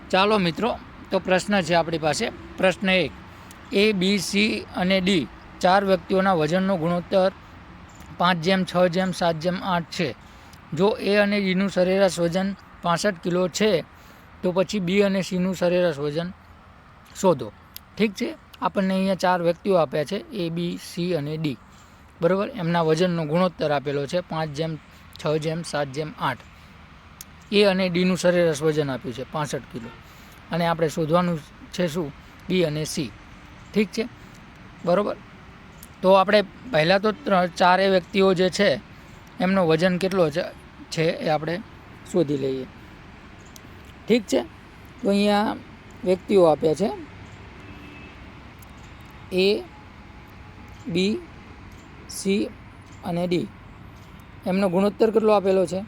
ચાલો મિત્રો, તો પ્રશ્ન છે આપણી પાસે. પ્રશ્ન 1, A, B, C અને D 4 વ્યક્તિઓના વજનનો ગુણોત્તર 5:6:7:8 છે. જો A અને Dનું સરેરાશ વજન 65 કિલો છે, તો પછી B અને Cનું સરેરાશ વજન શોધો. ઠીક છે, આપણને અહીંયા 4 વ્યક્તિઓ આપ્યા છે, A, B, C અને D. બરાબર, એમના વજનનો ગુણોત્તર આપેલો છે 5:6:7:8. A અને Dનું સરેરાશ વજન આપ્યું છે 65 કિલો, અને આપણે શોધવાનું છે શું? B અને C. ઠીક છે, બરાબર. તો આપણે પહેલાં તો 4 વ્યક્તિઓ જે છે એમનો વજન કેટલો છે એ આપણે શોધી લઈએ. ઠીક છે, તો અહીંયા વ્યક્તિઓ આપ્યા છે A, B, C અને D. એમનો ગુણોત્તર કેટલો આપેલો છે?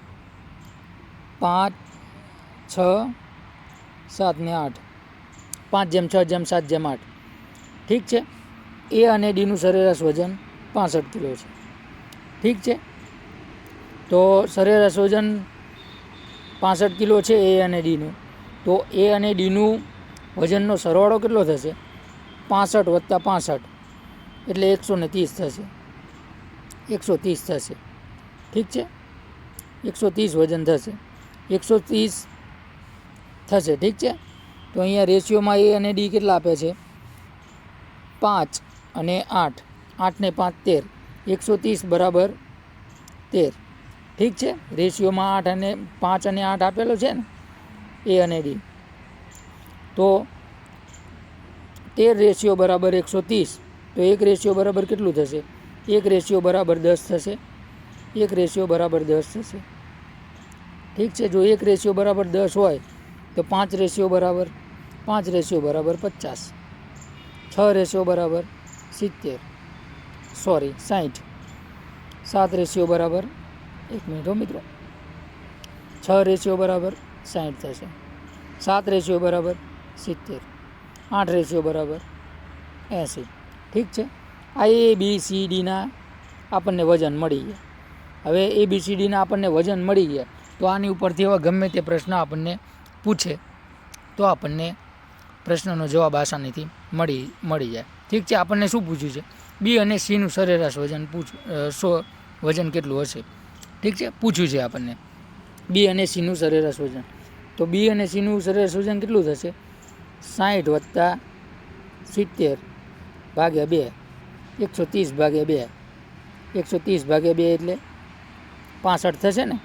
5, 6, 7 ને 8. 5:6:7:8. ઠીક છે, A અને Dનું સરેરાશ વજન 65 કિલો છે. ઠીક છે, તો સરેરાશ વજન 65 કિલો છે A અને Dનું. તો A અને Dનું વજનનો સરવાળો કેટલો થશે? 65 + 65 એટલે 130 થશે. 130 થશે. ઠીક છે, 130 વજન થશે. 130 થશે. ઠીક છે, તો અહીંયા રેશિયોમાં A અને D કેટલા આપે છે? 5 અને 8. 8 ને 5 13. 130 બરાબર 13. ઠીક છે, રેશિયોમાં 8 અને 5 અને 8 આપેલો છે ને A અને D. તો 13 રેશિયો બરાબર 130. તો 1 રેશિયો બરાબર કેટલું થશે? 1 રેશિયો બરાબર 10 થશે. 1 રેશિયો બરાબર 10 થશે. ઠીક છે, જો 1 રેશિયો બરાબર 10 હોય તો 5 રેશિયો બરાબર 50. 6 રેશિયો બરાબર 60. 7 રેશિયો બરાબર 1 મિનિટ હો મિત્રો, 6 રેશિયો બરાબર 60 થશે. 7 રેશિયો બરાબર 70. 8 રેશિયો બરાબર 80. ઠીક છે, આ A, B, C, Dના આપણને વજન મળી ગયા. હવે A, B, C, Dના આપણને વજન મળી ગયા, તો આની ઉપરથી એવા ગમે તે પ્રશ્ન આપણને પૂછે તો આપણને પ્રશ્નનો જવાબ આસાનીથી મળી જાય. ઠીક છે, આપણને શું પૂછ્યું છે? B અને Cનું સરેરાશ વજન કેટલું હશે? ઠીક છે, પૂછ્યું છે આપણને B અને Cનું સરેરાશ વજન. તો B અને Cનું સરેરાશ વજન કેટલું થશે? 60 + 70 ભાગ્યા 2. 130 ભાગ્યા 2. 130 ભાગ્યા 2 એટલે 65 થશે ને?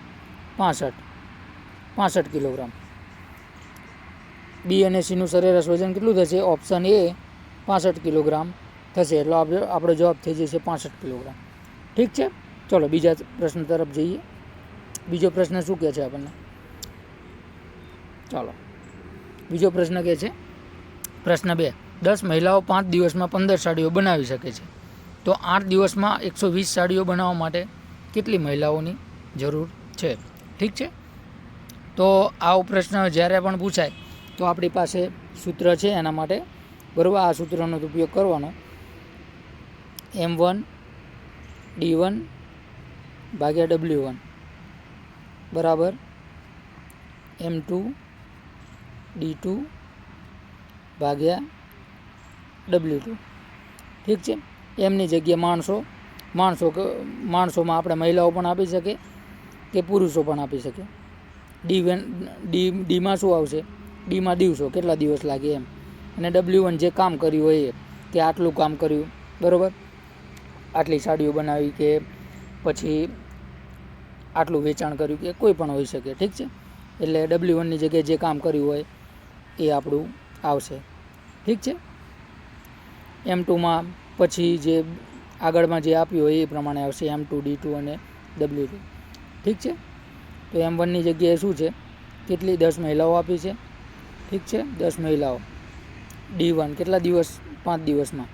65 કિલોગ્રામ. B અને Cનું સરેરાશ વજન કેટલું થશે? ઓપ્શન A 65 કિલોગ્રામ થશે. એટલે આપણો જવાબ થઈ જશે 65 કિલોગ્રામ. ઠીક છે, ચલો બીજા પ્રશ્ન તરફ જઈએ. બીજો પ્રશ્ન શું કહે છે આપણને? ચાલો, બીજો પ્રશ્ન કહે છે, પ્રશ્ન 2, 10 મહિલાઓ 5 દિવસમાં 15 સાડીઓ બનાવી શકે છે. તો 8 દિવસમાં 120 સાડીઓ બનાવવા માટે કેટલી મહિલાઓની જરૂર છે? ઠીક છે, તો આવો પ્રશ્ન જ્યારે પણ પૂછાય તો આપણી પાસે સૂત્ર છે એના માટે. બરાબર, આ સૂત્રનો ઉપયોગ કરવાનો. M1 D1 ભાગ્યા W1 બરાબર M2 D2 ભાગ્યા W2. ઠીક છે, એમની જગ્યાએ માણસોમાં આપણે મહિલાઓ પણ આપી શકે કે પુરુષો પણ આપી શકે. ડીમાં શું આવશે? ડીમાં દિવસો, કેટલા દિવસ લાગે એમ. અને W1 જે કામ કર્યું હોય એ, કે આટલું કામ કર્યું, બરાબર, આટલી સાડીઓ બનાવી, કે પછી આટલું વેચાણ કર્યું, કે કોઈ પણ હોઈ શકે. ઠીક છે, એટલે W1ની જગ્યાએ જે કામ કર્યું હોય એ આપણું આવશે. ઠીક છે, M2માં પછી જે આગળમાં જે આપ્યું હોય એ પ્રમાણે આવશે M2 D2 અને W2. ઠીક છે, તો M1ની જગ્યાએ શું છે? કેટલી 10 મહિલાઓ આપી છે. ઠીક છે, 10 મહિલાઓ. D1 કેટલા દિવસ? 5 દિવસમાં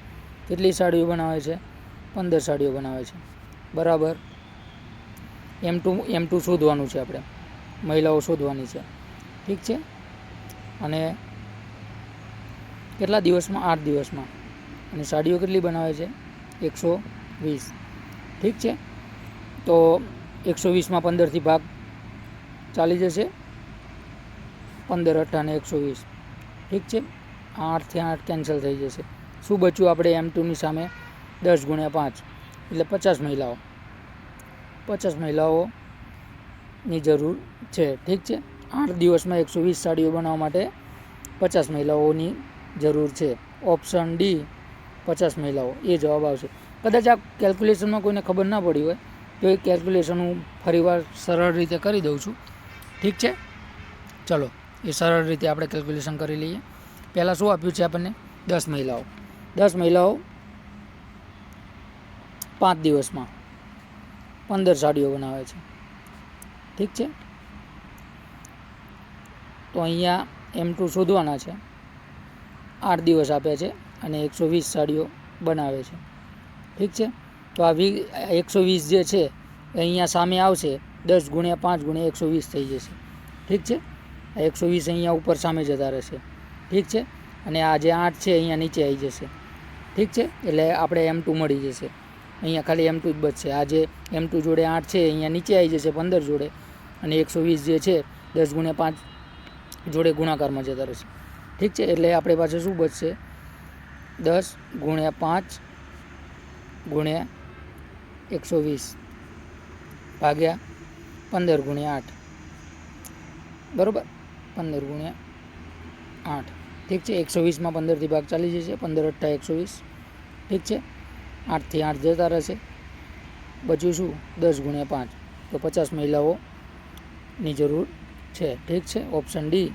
કેટલી સાડીઓ બનાવે છે? 15 સાડીઓ બનાવે છે. બરાબર, M2 શોધવાનું છે આપણે, મહિલાઓ શોધવાની છે. ઠીક છે, અને કેટલા દિવસમાં? 8 દિવસમાં. અને સાડીઓ કેટલી બનાવે છે? 120. ઠીક છે, તો 120માં 15થી ભાગ ચાલી જશે. 15 8 ને 120, ઠીક છે. 8 થી 8 કેન્સલ થઈ જશે. શું બચ્યું આપણે M2ની સામે? 10 ગુણ્યા 5 એટલે 50 મહિલાઓ. 50 મહિલાઓની જરૂર છે, ઠીક છે. 8 દિવસમાં 120 સાડીઓ બનાવવા માટે 50 મહિલાઓની જરૂર છે. ઓપ્શન ડી 50 મહિલાઓ એ જવાબ આવશે. કદાચ આ કેલ્ક્યુલેશનમાં કોઈને ખબર ના પડી હોય તો એ કેલ્ક્યુલેશન હું ફરીવાર સરળ રીતે કરી દઉં છું, ઠીક છે. ચલો એ સરળ રીતે આપણે કેલ્ક્યુલેશન કરી લઈએ. પહેલાં શું આપ્યું છે આપણને? 10 મહિલાઓ. 10 મહિલાઓ 5 દિવસમાં 15 સાડીઓ બનાવે છે, ઠીક છે. તો અહીંયા M2 શોધવાના છે. 8 દિવસ આપ્યા છે અને 120 સાડીઓ બનાવે છે, ઠીક છે. તો આ 120 જે છે એ અહીંયા સામે આવશે. 10 ગુણ્યા 5 ગુણ્યા 120 થઈ જશે, ઠીક છે. આ 120 અહીંયા ઉપર સામે જતા રહેશે, ઠીક છે. અને આ જે 8 છે અહીંયા નીચે આવી જશે, ઠીક છે. એટલે આપણે M2 મળી જશે. અહીંયા ખાલી M2 જ બચશે. આ જે M2 જોડે 8 છે અહીંયા નીચે આવી જશે 15 જોડે, અને 120 જે છે 10 ગુણ્યા 5 જોડે ગુણાકારમાં જતા રહેશે, ઠીક છે. એટલે આપણે પાસે શું બચશે? 10 ગુણ્યા 5 ગુણ્યા 120 ભાગ્યા 15 ગુણ્યા 8, બરાબર. 15 ગુણ્યા 8, ઠીક છે. 120માં 15થી ભાગ ચાલી જશે. 15 8 120, ઠીક છે. 8 થી 8 જતા રહેશે. બચ્યું શું? 10 ગુણ્યા 5. તો 50 મહિલાઓની જરૂર છે, ઠીક છે. ઓપ્શન ડી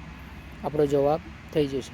આપણો જવાબ થઈ જશે.